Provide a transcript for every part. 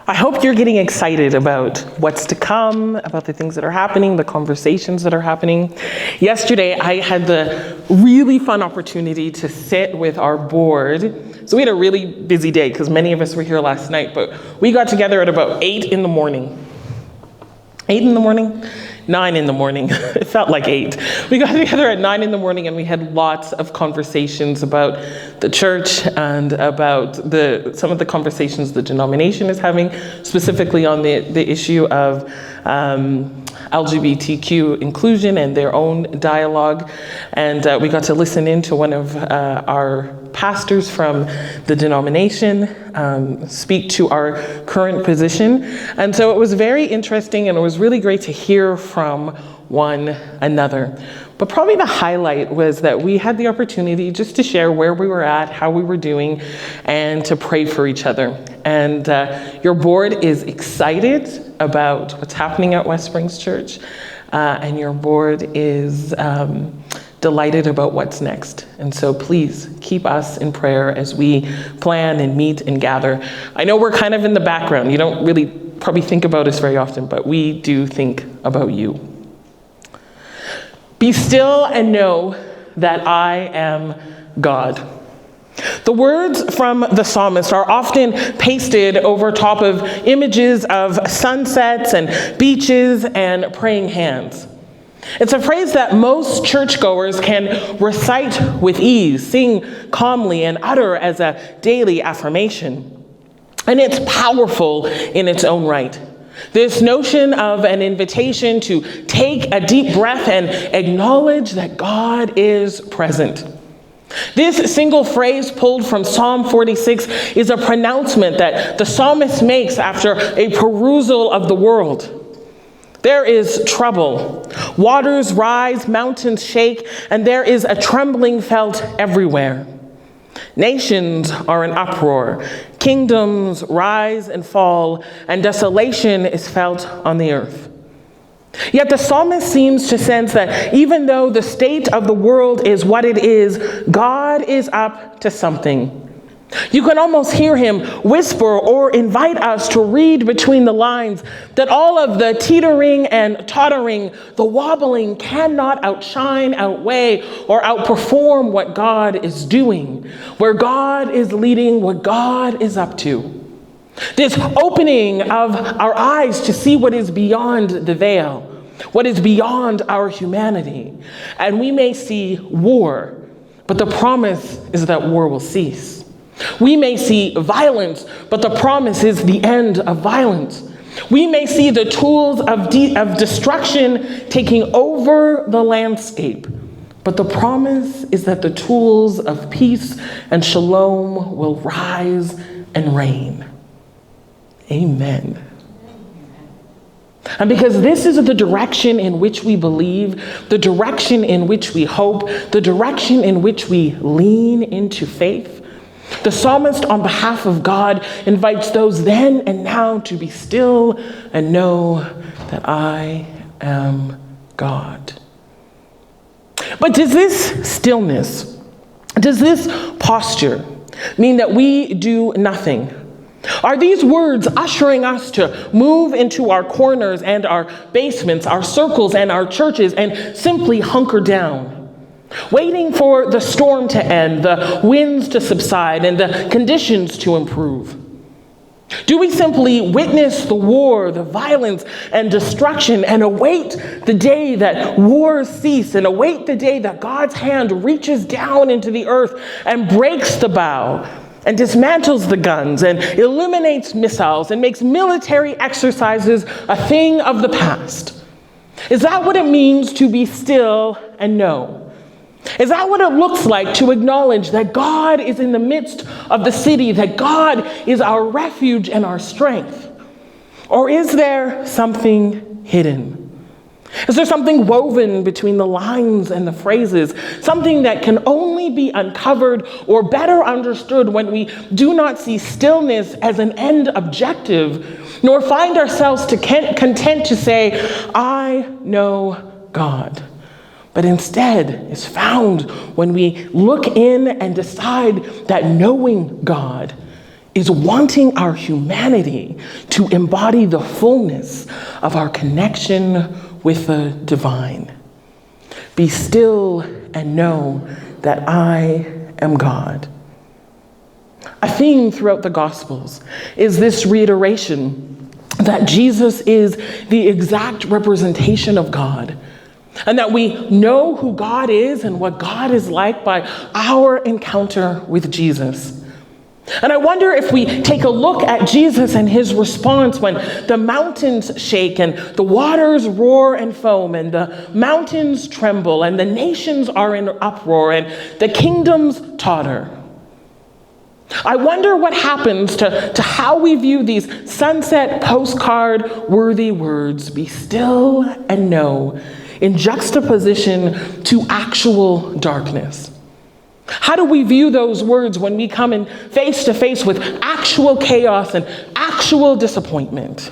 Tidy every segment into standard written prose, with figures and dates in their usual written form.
I hope you're getting excited about what's to come, about the things that are happening, the conversations that are happening. Yesterday, I had the really fun opportunity to sit with our board. So we had a really busy day because many of us were here last night, but we got together at about 8 in the morning. 8 in the morning? 9 in the morning. It felt like 8. We got together at 9 in the morning and we had lots of conversations about the church and about some of the conversations the denomination is having, specifically on the issue of LGBTQ inclusion and their own dialogue. And we got to listen in to one of our pastors from the denomination speak to our current position. And so it was very interesting and it was really great to hear from one another. But probably the highlight was that we had the opportunity just to share where we were at, how we were doing, and to pray for each other. And your board is excited about what's happening at West Springs Church, and your board is delighted about what's next. And so please keep us in prayer as we plan and meet and gather. I know we're kind of in the background. You don't really probably think about us very often, but we do think about you. Be still and know that I am God. The words from the psalmist are often pasted over top of images of sunsets and beaches and praying hands. It's a phrase that most churchgoers can recite with ease, sing calmly, and utter as a daily affirmation. And it's powerful in its own right. This notion of an invitation to take a deep breath and acknowledge that God is present. This single phrase pulled from Psalm 46 is a pronouncement that the psalmist makes after a perusal of the world. There is trouble. Waters rise, mountains shake, and there is a trembling felt everywhere. Nations are in uproar. Kingdoms rise and fall, and desolation is felt on the earth. Yet the psalmist seems to sense that even though the state of the world is what it is, God is up to something. You can almost hear him whisper or invite us to read between the lines that all of the teetering and tottering, the wobbling cannot outshine, outweigh, or outperform what God is doing, where God is leading, what God is up to. This opening of our eyes to see what is beyond the veil, what is beyond our humanity. And we may see war, but the promise is that war will cease. We may see violence, but the promise is the end of violence. We may see the tools of destruction taking over the landscape, but the promise is that the tools of peace and shalom will rise and reign. Amen. And because this is the direction in which we believe, the direction in which we hope, the direction in which we lean into faith, the psalmist, on behalf of God, invites those then and now to be still and know that I am God. But does this stillness, does this posture mean that we do nothing? Are these words ushering us to move into our corners and our basements, our circles and our churches, and simply hunker down? Waiting for the storm to end, the winds to subside, and the conditions to improve? Do we simply witness the war, the violence, and destruction, and await the day that wars cease, and await the day that God's hand reaches down into the earth and breaks the bow, and dismantles the guns, and eliminates missiles, and makes military exercises a thing of the past? Is that what it means to be still and know? Is that what it looks like to acknowledge that God is in the midst of the city, that God is our refuge and our strength? Or is there something hidden? Is there something woven between the lines and the phrases, something that can only be uncovered or better understood when we do not see stillness as an end objective, nor find ourselves content to say, I know God? But instead is found when we look in and decide that knowing God is wanting our humanity to embody the fullness of our connection with the divine. Be still and know that I am God. A theme throughout the Gospels is this reiteration that Jesus is the exact representation of God, and that we know who God is and what God is like by our encounter with Jesus. And I wonder if we take a look at Jesus and his response when the mountains shake and the waters roar and foam and the mountains tremble and the nations are in uproar and the kingdoms totter. I wonder what happens to how we view these sunset postcard-worthy words, be still and know, in juxtaposition to actual darkness. How do we view those words when we come in face to face with actual chaos and actual disappointment?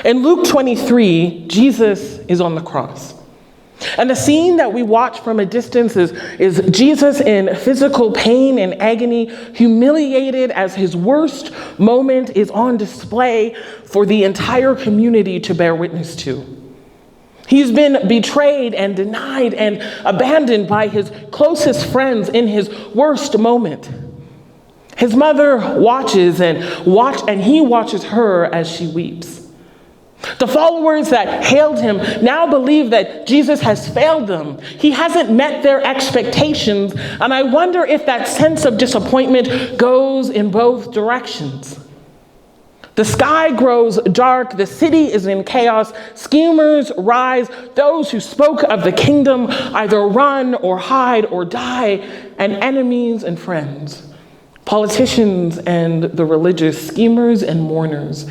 In Luke 23, Jesus is on the cross. And the scene that we watch from a distance is Jesus in physical pain and agony, humiliated as his worst moment is on display for the entire community to bear witness to. He's been betrayed and denied and abandoned by his closest friends in his worst moment. His mother watches and he watches her as she weeps. The followers that hailed him now believe that Jesus has failed them. He hasn't met their expectations, and I wonder if that sense of disappointment goes in both directions. The sky grows dark, the city is in chaos, schemers rise, those who spoke of the kingdom either run or hide or die, and enemies and friends, politicians and the religious, schemers and mourners,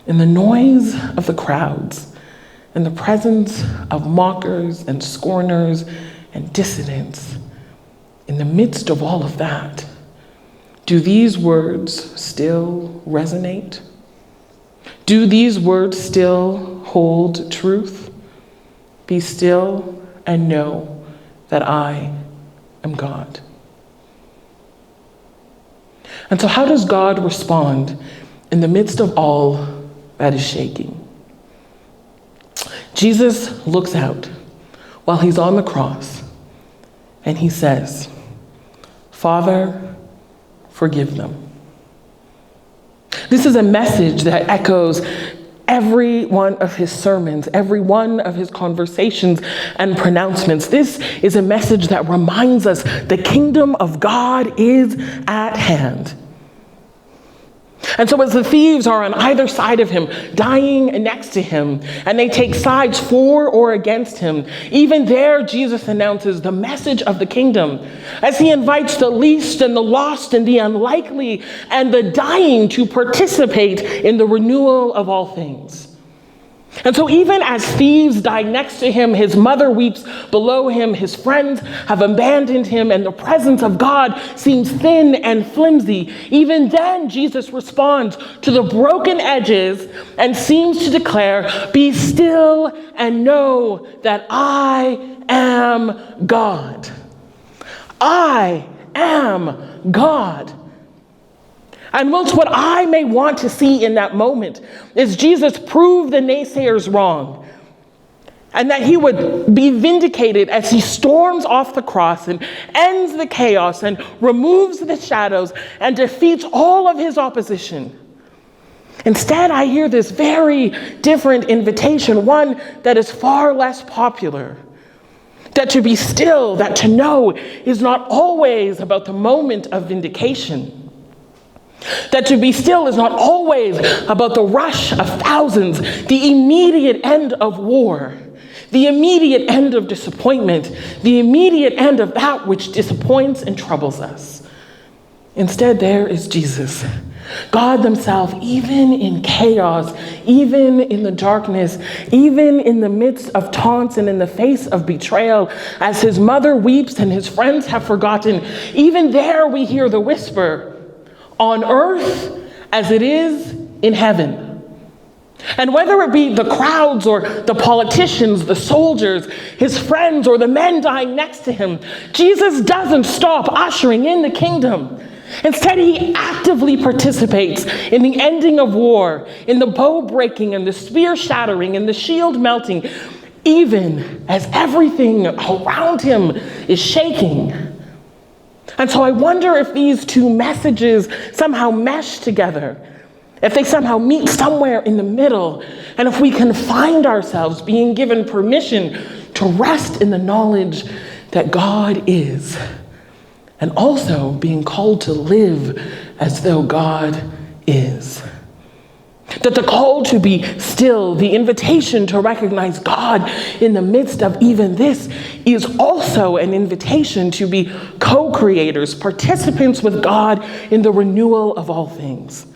in the noise of the crowds, in the presence of mockers and scorners and dissidents. In the midst of all of that, do these words still resonate? Do these words still hold truth? Be still and know that I am God. And so how does God respond in the midst of all that is shaking? Jesus looks out while he's on the cross and he says, Father, forgive them. This is a message that echoes every one of his sermons, every one of his conversations and pronouncements. This is a message that reminds us the kingdom of God is at hand. And so as the thieves are on either side of him, dying next to him, and they take sides for or against him, even there Jesus announces the message of the kingdom as he invites the least and the lost and the unlikely and the dying to participate in the renewal of all things. And so even as thieves die next to him, his mother weeps below him, his friends have abandoned him, and the presence of God seems thin and flimsy. Even then, Jesus responds to the broken edges and seems to declare, be still and know that I am God. I am God. And whilst what I may want to see in that moment is Jesus prove the naysayers wrong, and that he would be vindicated as he storms off the cross and ends the chaos and removes the shadows and defeats all of his opposition. Instead, I hear this very different invitation, one that is far less popular. That to be still, that to know is not always about the moment of vindication. That to be still is not always about the rush of thousands, the immediate end of war, the immediate end of disappointment, the immediate end of that which disappoints and troubles us. Instead, there is Jesus, God himself, even in chaos, even in the darkness, even in the midst of taunts and in the face of betrayal, as his mother weeps and his friends have forgotten, even there we hear the whisper, on earth as it is in heaven. And whether it be the crowds or the politicians, the soldiers, his friends, or the men dying next to him, Jesus doesn't stop ushering in the kingdom. Instead, he actively participates in the ending of war, in the bow breaking and the spear shattering and the shield melting, even as everything around him is shaking. And so I wonder if these two messages somehow mesh together, if they somehow meet somewhere in the middle, and if we can find ourselves being given permission to rest in the knowledge that God is, and also being called to live as though God is. That the call to be still, the invitation to recognize God in the midst of even this, is also an invitation to be co-creators, participants with God in the renewal of all things.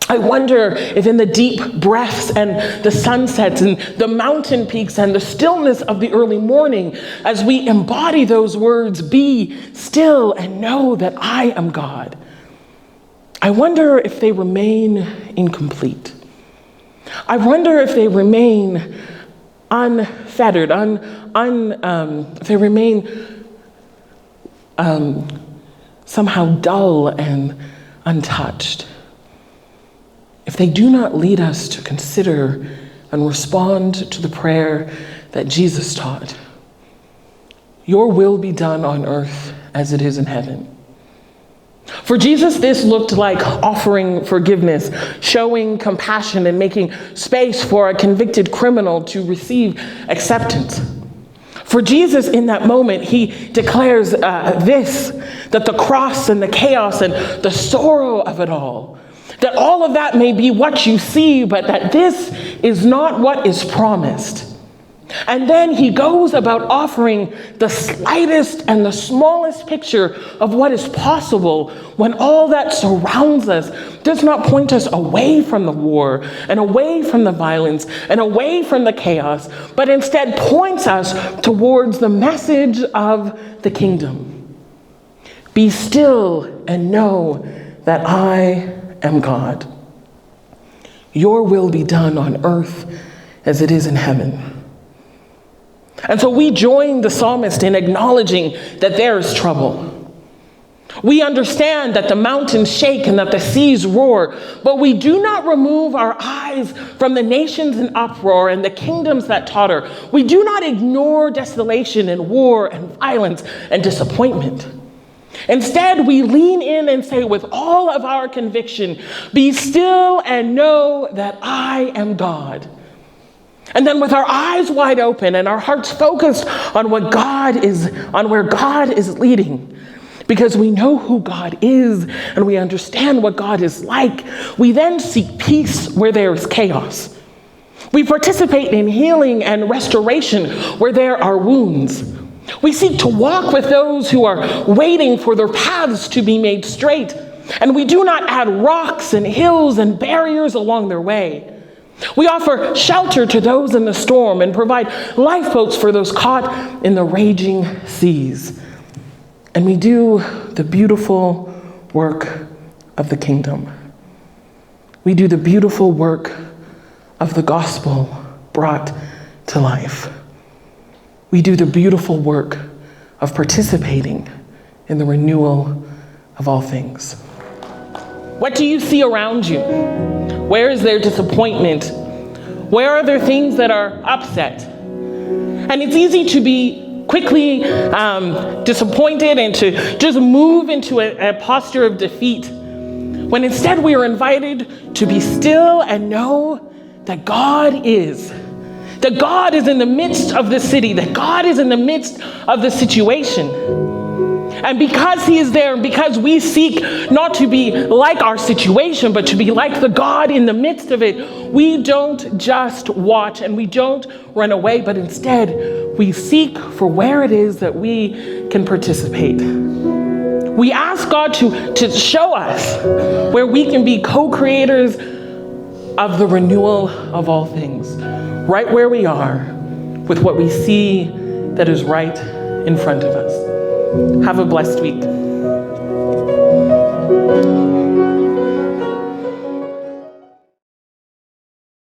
I wonder if in the deep breaths and the sunsets and the mountain peaks and the stillness of the early morning, as we embody those words, be still and know that I am God, I wonder if they remain incomplete. I wonder if they remain unfettered, if they remain somehow dull and untouched. If they do not lead us to consider and respond to the prayer that Jesus taught, your will be done on earth as it is in heaven. For Jesus, this looked like offering forgiveness, showing compassion, and making space for a convicted criminal to receive acceptance. For Jesus, in that moment, he declares that the cross and the chaos and the sorrow of it all, that all of that may be what you see, but that this is not what is promised. And then he goes about offering the slightest and the smallest picture of what is possible when all that surrounds us does not point us away from the war and away from the violence and away from the chaos, but instead points us towards the message of the kingdom. Be still and know that I am God. Your will be done on earth as it is in heaven. And so we join the psalmist in acknowledging that there is trouble. We understand that the mountains shake and that the seas roar, but we do not remove our eyes from the nations in uproar and the kingdoms that totter. We do not ignore desolation and war and violence and disappointment. Instead, we lean in and say with all of our conviction, be still and know that I am God. And then with our eyes wide open and our hearts focused on where God is leading, because we know who God is and we understand what God is like, we then seek peace where there is chaos. We participate in healing and restoration where there are wounds. We seek to walk with those who are waiting for their paths to be made straight, and we do not add rocks and hills and barriers along their way. We offer shelter to those in the storm and provide lifeboats for those caught in the raging seas. And we do the beautiful work of the kingdom. We do the beautiful work of the gospel brought to life. We do the beautiful work of participating in the renewal of all things. What do you see around you? Where is there disappointment? Where are there things that are upset? And it's easy to be quickly disappointed and to just move into a posture of defeat, when instead we are invited to be still and know that God is. That God is in the midst of the city, that God is in the midst of the situation. And because he is there, and because we seek not to be like our situation, but to be like the God in the midst of it, we don't just watch and we don't run away, but instead we seek for where it is that we can participate. We ask God to show us where we can be co-creators of the renewal of all things, right where we are, with what we see that is right in front of us. Have a blessed week.